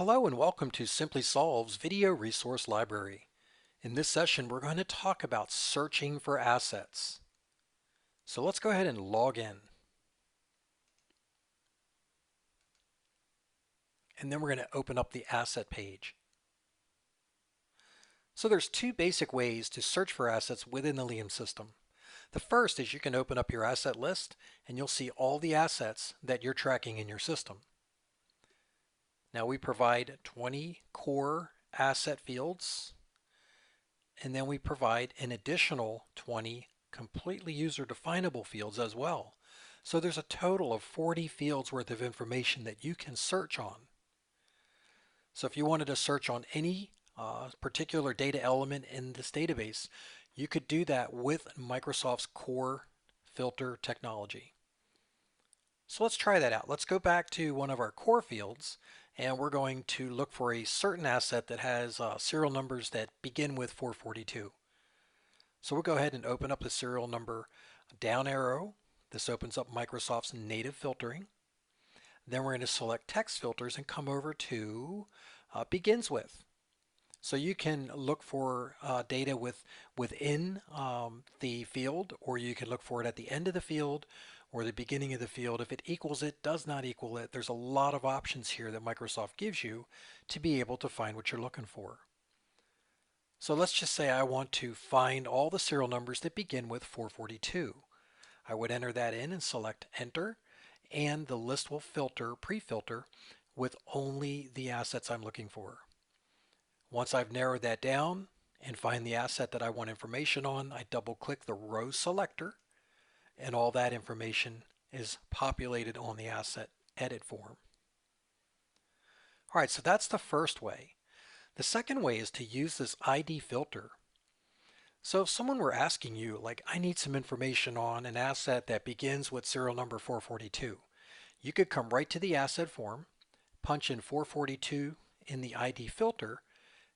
Hello and welcome to Simply Solve's Video Resource Library. In this session, we're going to talk about searching for assets. So let's go ahead and log in. And then we're going to open up the asset page. So there's two basic ways to search for assets within the LiAM system. The first is you can open up your asset list and you'll see all the assets that you're tracking in your system. Now we provide 20 core asset fields, and then we provide an additional 20 completely user definable fields as well. So there's a total of 40 fields worth of information that you can search on. So if you wanted to search on any particular data element in this database, you could do that with Microsoft's core filter technology. So let's try that out. Let's go back to one of our core fields and we're going to look for a certain asset that has serial numbers that begin with 442. So we'll go ahead and open up the serial number down arrow. This opens up Microsoft's native filtering. Then we're going to select text filters and come over to begins with. So you can look for data within the field, or you can look for it at the end of the field or the beginning of the field. If it equals it, does not equal it, there's a lot of options here that Microsoft gives you to be able to find what you're looking for. So let's just say I want to find all the serial numbers that begin with 442. I would enter that in and select enter, and the list will filter, pre-filter, with only the assets I'm looking for. Once I've narrowed that down and find the asset that I want information on, I double click the row selector and all that information is populated on the asset edit form. All right, so that's the first way. The second way is to use this ID filter. So if someone were asking you, like, I need some information on an asset that begins with serial number 442, you could come right to the asset form, punch in 442 in the ID filter,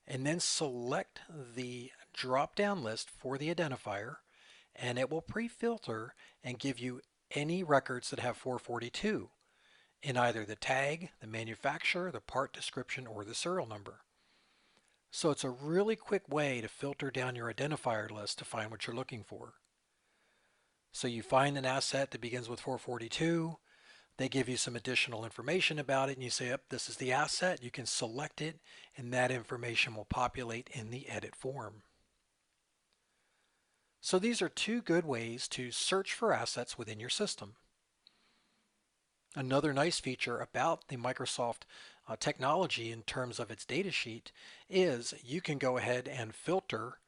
and then select the drop-down list for the identifier, and it will pre-filter and give you any records that have 442 in either the tag, the manufacturer, the part description, or the serial number. So it's a really quick way to filter down your identifier list to find what you're looking for. So you find an asset that begins with 442, they give you some additional information about it and you say, yep, this is the asset. You can select it and that information will populate in the edit form. So these are two good ways to search for assets within your system. Another nice feature about the Microsoft technology in terms of its data sheet is you can go ahead and filter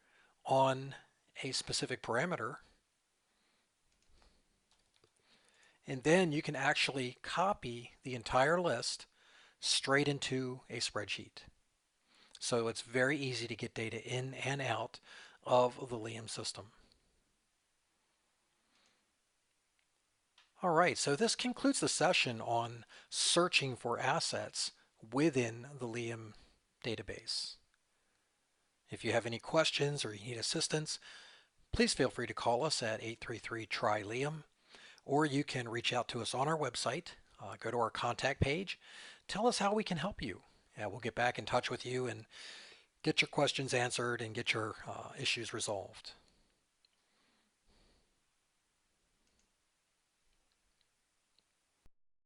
on a specific parameter, and then you can actually copy the entire list straight into a spreadsheet. So it's very easy to get data in and out of the LiAM system. All right, so this concludes the session on searching for assets within the LiAM database. If you have any questions or you need assistance, please feel free to call us at 833-TRY-LiAM, or you can reach out to us on our website. Go to our contact page, tell us how we can help you. We'll get back in touch with you and get your questions answered and get your issues resolved.